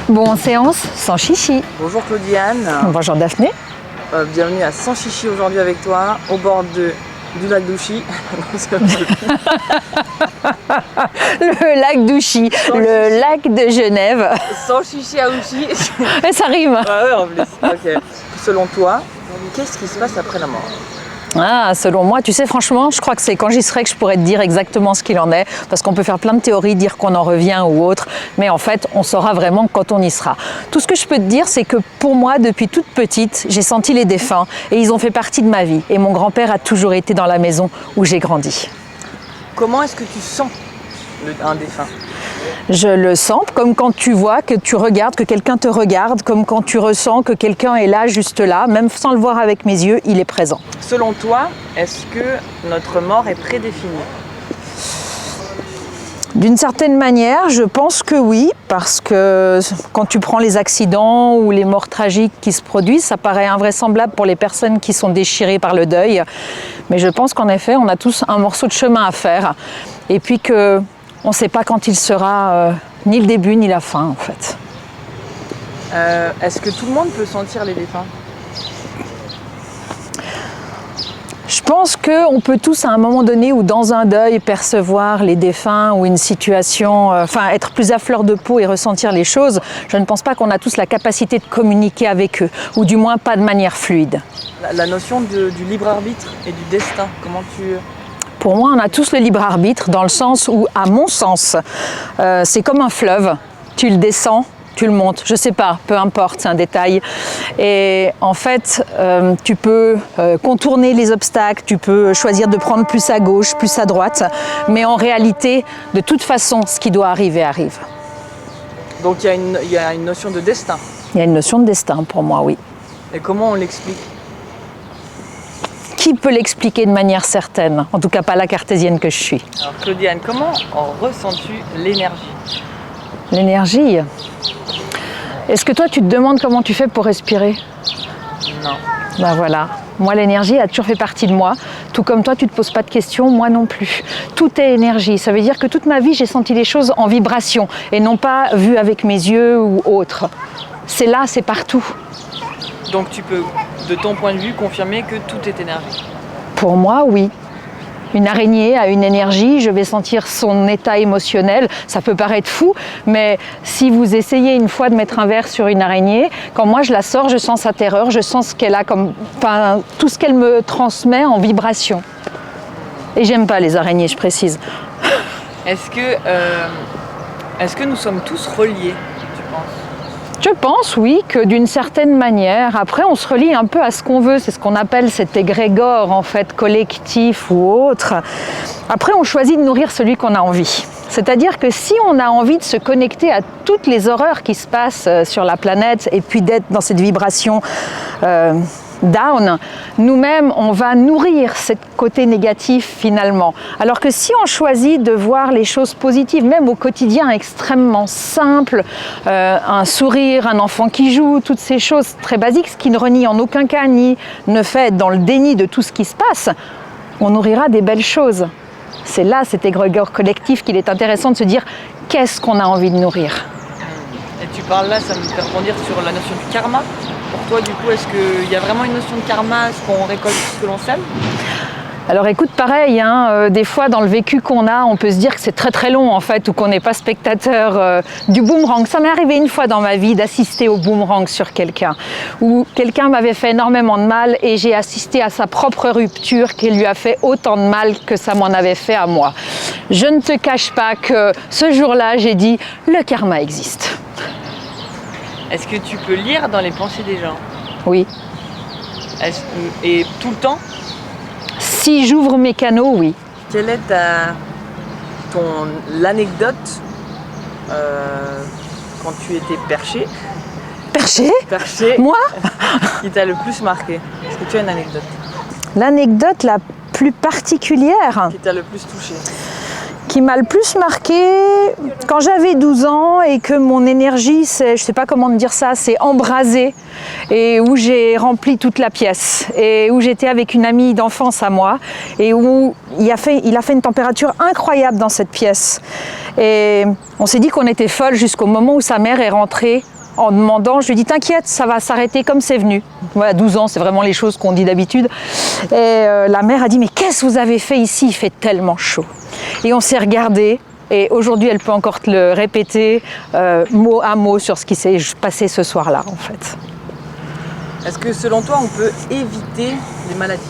Bon, séance sans chichi. Bonjour Claudiane. Bonjour Daphné. Bienvenue à Sans Chichi aujourd'hui avec toi, au bord du lac d'Ouchy. Le lac d'Ouchy, le lac de Genève. Sans chichi à Ouchy. Et ça rime. Ah ouais, en plus. Ok. Selon toi, qu'est-ce qui se passe après la mort? Ah, selon moi, tu sais, franchement, je crois que c'est quand j'y serai que je pourrais te dire exactement ce qu'il en est, parce qu'on peut faire plein de théories, dire qu'on en revient ou autre, mais en fait, on saura vraiment quand on y sera. Tout ce que je peux te dire, c'est que pour moi, depuis toute petite, j'ai senti les défunts et ils ont fait partie de ma vie. Et mon grand-père a toujours été dans la maison où j'ai grandi. Comment est-ce que tu sens un défunt? Je le sens comme quand tu vois, que tu regardes, que quelqu'un te regarde, comme quand tu ressens que quelqu'un est là, juste là, même sans le voir avec mes yeux, il est présent. Selon toi, est-ce que notre mort est prédéfinie? D'une certaine manière, je pense que oui, parce que quand tu prends les accidents ou les morts tragiques qui se produisent, ça paraît invraisemblable pour les personnes qui sont déchirées par le deuil. Mais je pense qu'en effet, on a tous un morceau de chemin à faire. Et puis que on ne sait pas quand il sera ni le début ni la fin, en fait. Est-ce que tout le monde peut sentir les défunts? Je pense qu'on peut tous à un moment donné ou dans un deuil percevoir les défunts ou une situation, être plus à fleur de peau et ressentir les choses. Je ne pense pas qu'on a tous la capacité de communiquer avec eux, ou du moins pas de manière fluide. La notion du libre arbitre et du destin, comment tu... Pour moi, on a tous le libre arbitre dans le sens où, à mon sens, c'est comme un fleuve. Tu le descends, tu le montes, je sais pas, peu importe, c'est un détail. Et en fait, tu peux contourner les obstacles, tu peux choisir de prendre plus à gauche, plus à droite, mais en réalité, de toute façon, ce qui doit arriver arrive. Donc il y a une notion de destin. Il y a une notion de destin pour moi, oui. Et comment on l'explique? Qui peut l'expliquer de manière certaine? En tout cas, pas la cartésienne que je suis. Alors Claudiane, comment ressens-tu l'énergie? L'énergie? Est-ce que toi, tu te demandes comment tu fais pour respirer? Non. Ben voilà. Moi, l'énergie a toujours fait partie de moi. Tout comme toi, tu ne te poses pas de questions, moi non plus. Tout est énergie. Ça veut dire que toute ma vie, j'ai senti les choses en vibration et non pas vues avec mes yeux ou autre. C'est là, c'est partout. Donc tu peux, de ton point de vue, confirmer que tout est énergie? Pour moi, oui. Une araignée a une énergie, je vais sentir son état émotionnel. Ça peut paraître fou, mais si vous essayez une fois de mettre un verre sur une araignée, quand moi je la sors, je sens sa terreur, je sens ce qu'elle a comme, tout ce qu'elle me transmet en vibration. Et j'aime pas les araignées, je précise. Est-ce que nous sommes tous reliés, tu penses? Je pense, oui, que d'une certaine manière. Après, on se relie un peu à ce qu'on veut. C'est ce qu'on appelle cet égrégore, en fait, collectif ou autre. Après, on choisit de nourrir celui qu'on a envie. C'est-à-dire que si on a envie de se connecter à toutes les horreurs qui se passent sur la planète et puis d'être dans cette vibration down, nous-mêmes, on va nourrir ce côté négatif finalement. Alors que si on choisit de voir les choses positives, même au quotidien extrêmement simples, un sourire, un enfant qui joue, toutes ces choses très basiques, ce qui ne renie en aucun cas ni ne fait être dans le déni de tout ce qui se passe, on nourrira des belles choses. C'est là, cet égrégore collectif, qu'il est intéressant de se dire qu'est-ce qu'on a envie de nourrir. Et tu parles là, ça me fait rebondir sur la notion du karma. Pour toi, du coup, est-ce qu'il y a vraiment une notion de karma? Est-ce qu'on récolte ce que l'on sème? Alors écoute, pareil, des fois dans le vécu qu'on a, on peut se dire que c'est très très long en fait, ou qu'on n'est pas spectateur du boomerang. Ça m'est arrivé une fois dans ma vie d'assister au boomerang sur quelqu'un, où quelqu'un m'avait fait énormément de mal et j'ai assisté à sa propre rupture qui lui a fait autant de mal que ça m'en avait fait à moi. Je ne te cache pas que ce jour-là, j'ai dit « le karma existe ». Est-ce que tu peux lire dans les pensées des gens? Oui. Et tout le temps? Si j'ouvre mes canaux, oui. Quelle est l'anecdote quand tu étais perché? Perché? Perché. Moi? Qui t'a le plus marqué? Est-ce que tu as une anecdote? L'anecdote la plus particulière? Qui t'a le plus touché? Qui m'a le plus marqué quand j'avais 12 ans et que mon énergie, je sais pas comment dire ça, s'est embrasée et où j'ai rempli toute la pièce et où j'étais avec une amie d'enfance à moi et où il a fait une température incroyable dans cette pièce. Et on s'est dit qu'on était folle jusqu'au moment où sa mère est rentrée en demandant, je lui dis t'inquiète, ça va s'arrêter comme c'est venu. Voilà, 12 ans, c'est vraiment les choses qu'on dit d'habitude. Et la mère a dit mais qu'est-ce que vous avez fait ici? Il fait tellement chaud. Et on s'est regardé. Et aujourd'hui, elle peut encore te le répéter mot à mot sur ce qui s'est passé ce soir-là, en fait. Est-ce que selon toi, on peut éviter les maladies?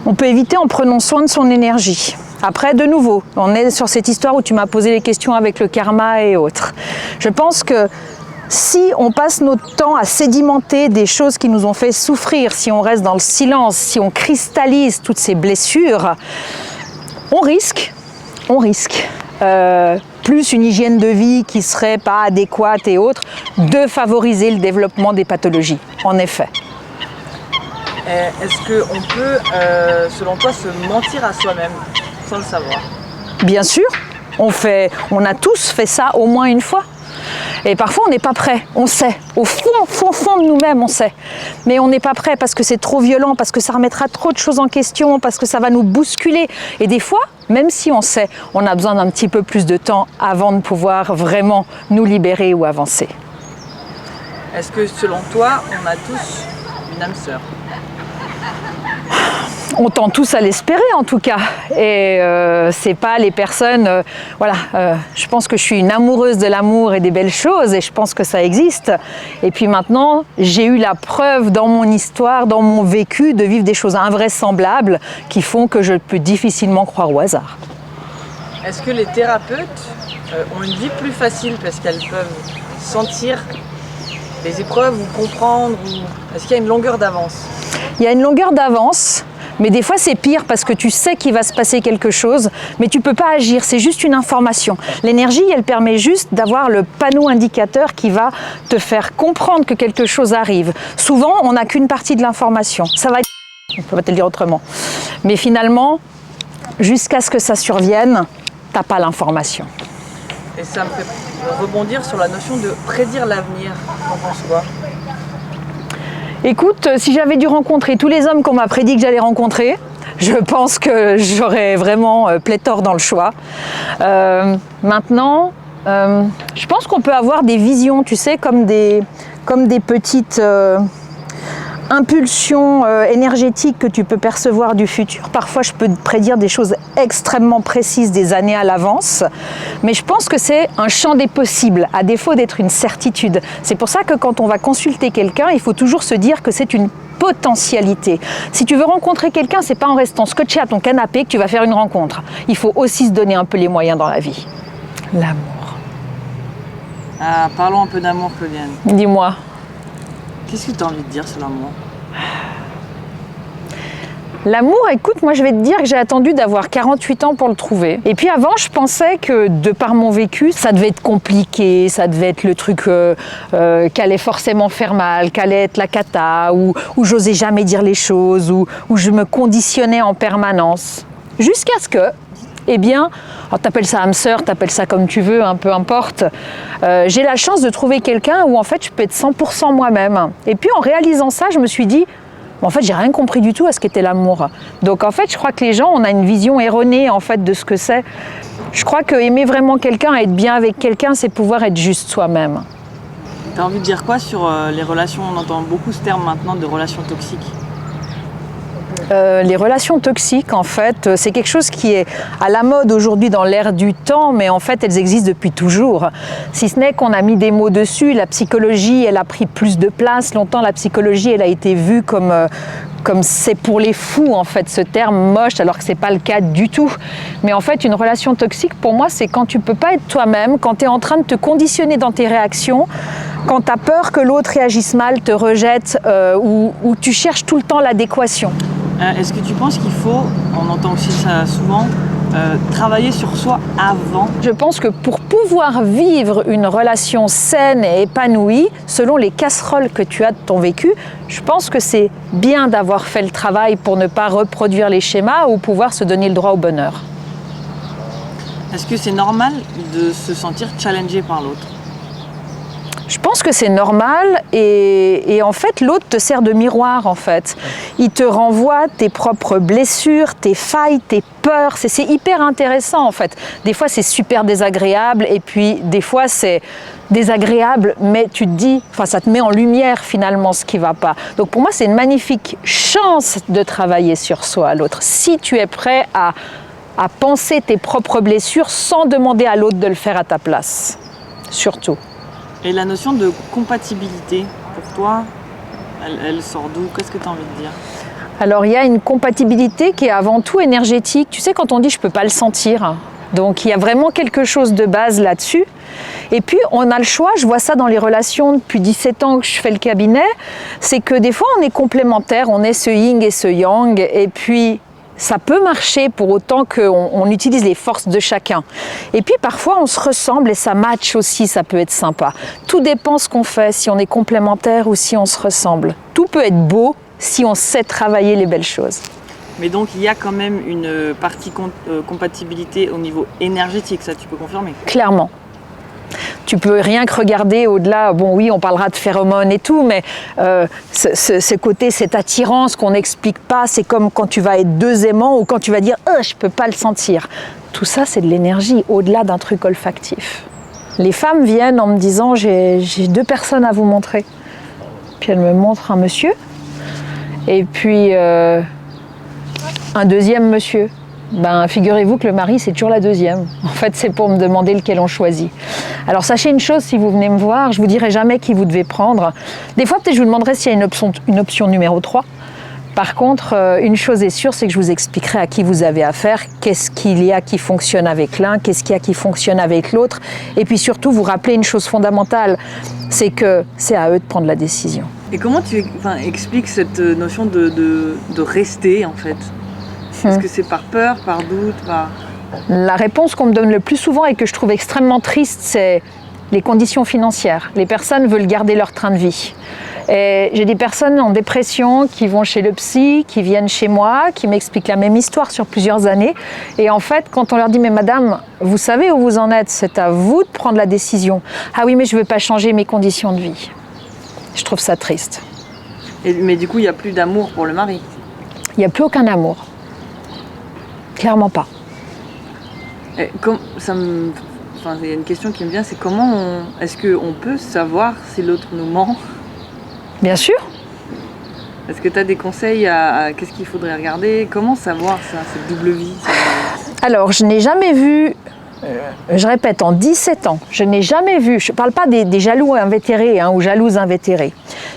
On peut éviter en prenant soin de son énergie. Après, de nouveau, on est sur cette histoire où tu m'as posé les questions avec le karma et autres. Je pense que si on passe notre temps à sédimenter des choses qui nous ont fait souffrir, si on reste dans le silence, si on cristallise toutes ces blessures, on risque plus une hygiène de vie qui serait pas adéquate et autres, de favoriser le développement des pathologies, en effet. Est-ce qu'on peut, selon toi, se mentir à soi-même sans le savoir? Bien sûr, on a tous fait ça au moins une fois. Et parfois on n'est pas prêt, on sait, au fond de nous-mêmes on sait. Mais on n'est pas prêt parce que c'est trop violent, parce que ça remettra trop de choses en question, parce que ça va nous bousculer. Et des fois, même si on sait, on a besoin d'un petit peu plus de temps avant de pouvoir vraiment nous libérer ou avancer. Est-ce que selon toi, on a tous une âme sœur? On tend tous à l'espérer en tout cas, et c'est pas les personnes, je pense que je suis une amoureuse de l'amour et des belles choses et je pense que ça existe. Et puis maintenant, j'ai eu la preuve dans mon histoire, dans mon vécu, de vivre des choses invraisemblables qui font que je peux difficilement croire au hasard. Est-ce que les thérapeutes ont une vie plus facile parce qu'elles peuvent sentir les épreuves ou comprendre, est-ce qu'il y a une longueur d'avance? Il y a une longueur d'avance. Mais des fois, c'est pire parce que tu sais qu'il va se passer quelque chose, mais tu ne peux pas agir, c'est juste une information. L'énergie, elle permet juste d'avoir le panneau indicateur qui va te faire comprendre que quelque chose arrive. Souvent, on n'a qu'une partie de l'information. Ça va être... On ne peut pas te le dire autrement. Mais finalement, jusqu'à ce que ça survienne, tu n'as pas l'information. Et ça me fait rebondir sur la notion de prédire l'avenir. T'en penses quoi? Écoute, si j'avais dû rencontrer tous les hommes qu'on m'a prédit que j'allais rencontrer, je pense que j'aurais vraiment pléthore dans le choix. Maintenant, je pense qu'on peut avoir des visions, tu sais, comme des petites impulsions énergétiques que tu peux percevoir du futur. Parfois, je peux te prédire des choses extrêmement précises des années à l'avance, mais je pense que c'est un champ des possibles, à défaut d'être une certitude. C'est pour ça que quand on va consulter quelqu'un, il faut toujours se dire que c'est une potentialité. Si tu veux rencontrer quelqu'un, c'est pas en restant scotché à ton canapé que tu vas faire une rencontre. Il faut aussi se donner un peu les moyens dans la vie. L'amour. Ah, parlons un peu d'amour, Claudiane. Dis-moi. Qu'est-ce que tu as envie de dire sur l'amour? L'amour, écoute, moi je vais te dire que j'ai attendu d'avoir 48 ans pour le trouver. Et puis avant, je pensais que de par mon vécu, ça devait être compliqué, ça devait être le truc qu'allait forcément faire mal, qu'allait être la cata, ou j'osais jamais dire les choses, ou je me conditionnais en permanence. Jusqu'à ce que, eh bien, t'appelles ça âme sœur, t'appelles ça comme tu veux, peu importe. J'ai la chance de trouver quelqu'un où en fait je peux être 100% moi-même. Et puis en réalisant ça, je me suis dit, en fait, j'ai rien compris du tout à ce qu'était l'amour. Donc en fait, je crois que les gens, on a une vision erronée en fait de ce que c'est. Je crois que aimer vraiment quelqu'un, être bien avec quelqu'un, c'est pouvoir être juste soi-même. T'as envie de dire quoi sur les relations? On entend beaucoup ce terme maintenant de relations toxiques. Les relations toxiques, en fait, c'est quelque chose qui est à la mode aujourd'hui dans l'ère du temps, mais en fait, elles existent depuis toujours. Si ce n'est qu'on a mis des mots dessus, la psychologie, elle a pris plus de place. Longtemps, la psychologie, elle a été vue comme c'est pour les fous, en fait, ce terme moche, alors que c'est pas le cas du tout. Mais en fait, une relation toxique, pour moi, c'est quand tu peux pas être toi-même, quand tu es en train de te conditionner dans tes réactions, quand tu as peur que l'autre réagisse mal, te rejette, ou tu cherches tout le temps l'adéquation. Est-ce que tu penses qu'il faut, on entend aussi ça souvent, travailler sur soi avant? Je pense que pour pouvoir vivre une relation saine et épanouie, selon les casseroles que tu as de ton vécu, je pense que c'est bien d'avoir fait le travail pour ne pas reproduire les schémas ou pouvoir se donner le droit au bonheur. Est-ce que c'est normal de se sentir challengé par l'autre? Je pense que c'est normal et en fait l'autre te sert de miroir en fait. Il te renvoie tes propres blessures, tes failles, tes peurs. C'est hyper intéressant en fait. Des fois c'est super désagréable et puis des fois c'est désagréable mais tu te dis, enfin ça te met en lumière finalement ce qui va pas. Donc pour moi c'est une magnifique chance de travailler sur soi l'autre. Si tu es prêt à penser tes propres blessures sans demander à l'autre de le faire à ta place. Surtout. Et la notion de compatibilité, pour toi, elle sort d'où? Qu'est-ce que tu as envie de dire? Alors il y a une compatibilité qui est avant tout énergétique. Tu sais, quand on dit je ne peux pas le sentir, donc il y a vraiment quelque chose de base là-dessus. Et puis on a le choix, je vois ça dans les relations depuis 17 ans que je fais le cabinet, c'est que des fois on est complémentaires, on est ce yin et ce yang, et puis ça peut marcher pour autant qu'on utilise les forces de chacun. Et puis parfois on se ressemble et ça match aussi, ça peut être sympa. Tout dépend ce qu'on fait, si on est complémentaire ou si on se ressemble. Tout peut être beau si on sait travailler les belles choses. Mais donc il y a quand même une partie compatibilité au niveau énergétique, ça tu peux confirmer? Clairement. Tu peux rien que regarder au-delà, bon oui on parlera de phéromones et tout, mais ce côté, cette attirance qu'on n'explique pas, c'est comme quand tu vas être deux aimants ou quand tu vas dire « je peux pas le sentir ». Tout ça c'est de l'énergie, au-delà d'un truc olfactif. Les femmes viennent en me disant « j'ai deux personnes à vous montrer ». Puis elles me montrent un monsieur et puis un deuxième monsieur. Ben, figurez-vous que le mari, c'est toujours la deuxième. En fait, c'est pour me demander lequel on choisit. Alors, sachez une chose, si vous venez me voir, je vous dirai jamais qui vous devez prendre. Des fois, peut-être, je vous demanderai s'il y a une option numéro 3. Par contre, une chose est sûre, c'est que je vous expliquerai à qui vous avez affaire, qu'est-ce qu'il y a qui fonctionne avec l'un, qu'est-ce qu'il y a qui fonctionne avec l'autre. Et puis surtout, vous rappeler une chose fondamentale, c'est que c'est à eux de prendre la décision. Et comment tu expliques cette notion de rester, en fait? Est-ce que c'est par peur, par doute, par... La réponse qu'on me donne le plus souvent et que je trouve extrêmement triste, c'est les conditions financières. Les personnes veulent garder leur train de vie. Et j'ai des personnes en dépression qui vont chez le psy, qui viennent chez moi, qui m'expliquent la même histoire sur plusieurs années. Et en fait, quand on leur dit « Mais madame, vous savez où vous en êtes, c'est à vous de prendre la décision. » « Ah oui, mais je ne veux pas changer mes conditions de vie. » Je trouve ça triste. Mais du coup, il n'y a plus d'amour pour le mari? Il n'y a plus aucun amour. Clairement pas. Il y a une question qui me vient, c'est comment est-ce qu'on peut savoir si l'autre nous ment? Bien sûr. Est-ce que tu as des conseils à qu'est-ce qu'il faudrait regarder? Comment savoir ça, cette double vie? Alors, je n'ai jamais vu, je répète, en 17 ans, je n'ai jamais vu, je ne parle pas des jaloux invétérés ou jalouses invétérées,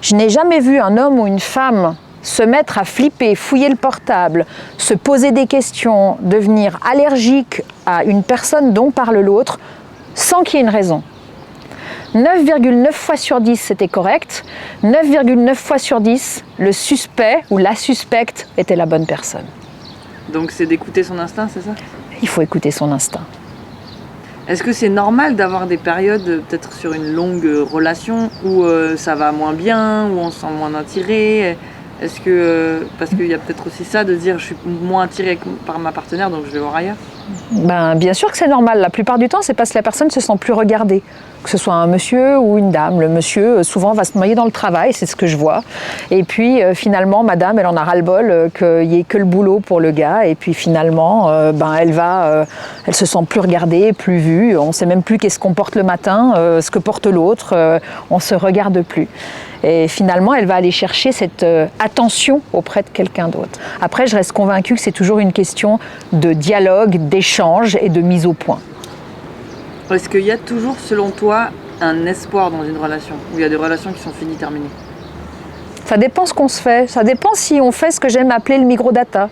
je n'ai jamais vu un homme ou une femme se mettre à flipper, fouiller le portable, se poser des questions, devenir allergique à une personne dont parle l'autre, sans qu'il y ait une raison. 9,9 fois sur 10, c'était correct. 9,9 fois sur 10, le suspect ou la suspecte était la bonne personne. Donc c'est d'écouter son instinct, c'est ça? Il faut écouter son instinct. Est-ce que c'est normal d'avoir des périodes, peut-être sur une longue relation, où ça va moins bien, où on se sent moins attiré? Est-ce que, parce qu'il y a peut-être aussi ça de dire je suis moins attirée par ma partenaire donc je vais voir ailleurs? Ben, bien sûr que c'est normal. La plupart du temps, c'est parce que la personne ne se sent plus regardée. Que ce soit un monsieur ou une dame. Le monsieur, souvent, va se noyer dans le travail, c'est ce que je vois. Et puis, finalement, madame, elle en a ras-le-bol qu'il n'y ait que le boulot pour le gars. Et puis, finalement, elle se sent plus regardée, plus vue. On ne sait même plus qu'est-ce qu'on porte le matin, ce que porte l'autre. On ne se regarde plus. Et finalement, elle va aller chercher cette attention auprès de quelqu'un d'autre. Après, je reste convaincue que c'est toujours une question de dialogue, d'échange et de mise au point. Est-ce qu'il y a toujours, selon toi, un espoir dans une relation? Ou il y a des relations qui sont finies, terminées? Ça dépend ce qu'on se fait. Ça dépend si on fait ce que j'aime appeler le microdata.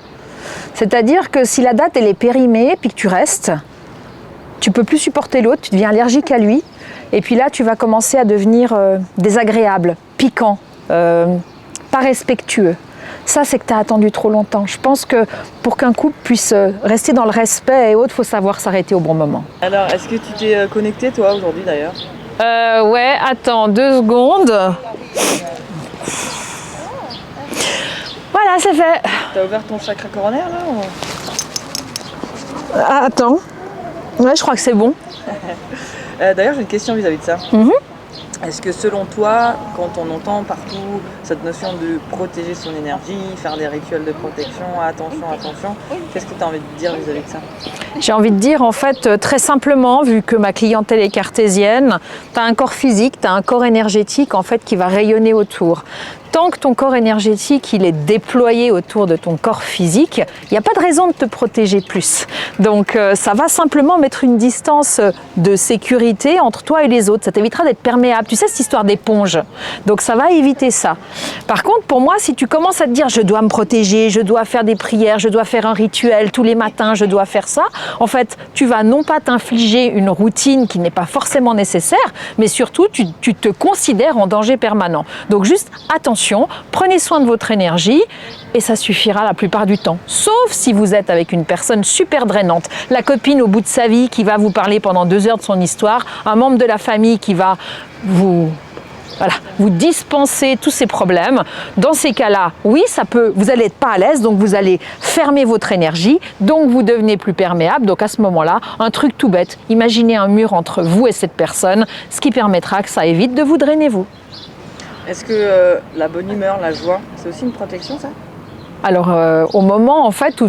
C'est-à-dire que si la date elle est périmée, puis que tu restes, tu peux plus supporter l'autre, tu deviens allergique à lui. Et puis là, tu vas commencer à devenir désagréable, piquant, pas respectueux. Ça, c'est que tu as attendu trop longtemps. Je pense que pour qu'un couple puisse rester dans le respect et autres, il faut savoir s'arrêter au bon moment. Alors, est-ce que tu t'es connecté, toi, aujourd'hui, d'ailleurs? Ouais, attends 2 secondes. Voilà, c'est fait. T'as ouvert ton chakra coronaire, là ou... Ah, attends. Ouais, je crois que c'est bon. D'ailleurs, j'ai une question vis-à-vis de ça. Est-ce que selon toi, quand on entend partout cette notion de protéger son énergie, faire des rituels de protection, attention, qu'est-ce que tu as envie de dire vis-à-vis de ça? J'ai envie de dire en fait très simplement, vu que ma clientèle est cartésienne, tu as un corps physique, tu as un corps énergétique en fait qui va rayonner autour. Tant que ton corps énergétique il est déployé autour de ton corps physique, il n'y a pas de raison de te protéger plus. Donc ça va simplement mettre une distance de sécurité entre toi et les autres. Ça t'évitera d'être perméable. Tu sais cette histoire d'éponge. Donc ça va éviter ça. Par contre pour moi, si tu commences à te dire je dois me protéger, je dois faire des prières, je dois faire un rituel tous les matins, je dois faire ça, en fait tu vas non pas t'infliger une routine qui n'est pas forcément nécessaire, mais surtout tu te considères en danger permanent. Donc juste attention. Prenez soin de votre énergie et ça suffira la plupart du temps. Sauf si vous êtes avec une personne super drainante, la copine au bout de sa vie qui va vous parler pendant 2 heures de son histoire, un membre de la famille qui va vous dispenser tous ces problèmes. Dans ces cas-là, oui, vous allez être pas à l'aise, donc vous allez fermer votre énergie, donc vous devenez plus perméable. Donc à ce moment-là, un truc tout bête, imaginez un mur entre vous et cette personne, ce qui permettra que ça évite de vous drainer vous. Est-ce que la bonne humeur, la joie, c'est aussi une protection, ça? Alors, au moment en fait où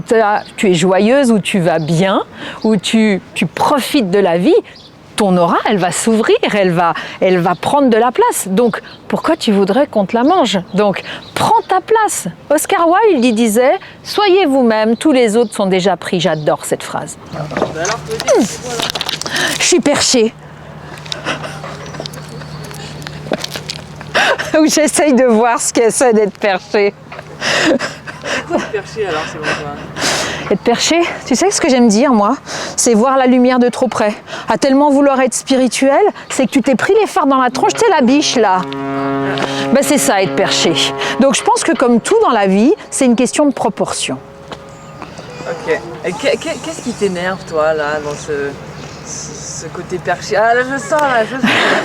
tu es joyeuse, où tu vas bien, où tu profites de la vie, ton aura, elle va s'ouvrir, elle va prendre de la place. Donc, pourquoi tu voudrais qu'on te la mange? Donc, prends ta place. Oscar Wilde, il disait « Soyez vous-même, tous les autres sont déjà pris ». J'adore cette phrase. Je suis perchée. Où j'essaye de voir ce que c'est d'être perché. C'est quoi être perché alors, c'est bon toi? Être perché, tu sais ce que j'aime dire moi? C'est voir la lumière de trop près. À tellement vouloir être spirituel, c'est que tu t'es pris les phares dans la tronche, tu sais la biche là. Ben c'est ça être perché. Donc je pense que comme tout dans la vie, c'est une question de proportion. Ok. Et qu'est-ce qui t'énerve toi là dans ce côté perché? Ah là je sens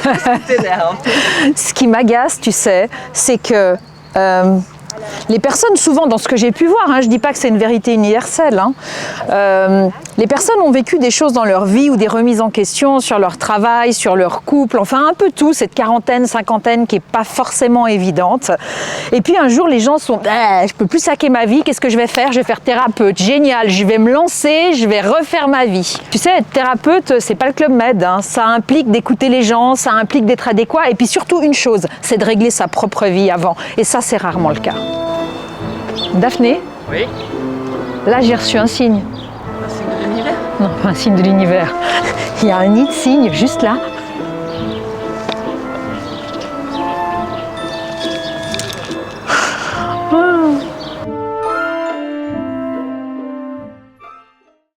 qu'est-ce qui t'énerve? Ce qui m'agace, tu sais, c'est que les personnes, souvent dans ce que j'ai pu voir, je ne dis pas que c'est une vérité universelle, les personnes ont vécu des choses dans leur vie ou des remises en question sur leur travail, sur leur couple, enfin un peu tout, cette quarantaine, cinquantaine qui n'est pas forcément évidente. Et puis un jour, les gens sont « je ne peux plus saquer ma vie, qu'est-ce que je vais faire? Je vais faire thérapeute, génial, je vais me lancer, je vais refaire ma vie. » Tu sais, être thérapeute, c'est pas le Club Med, ça implique d'écouter les gens, ça implique d'être adéquat et puis surtout une chose, c'est de régler sa propre vie avant. Et ça, c'est rarement le cas. Daphné? Oui? Là, j'ai reçu un signe. Un signe de l'univers? Non, pas un signe de l'univers. Il y a un nid de cygne juste là.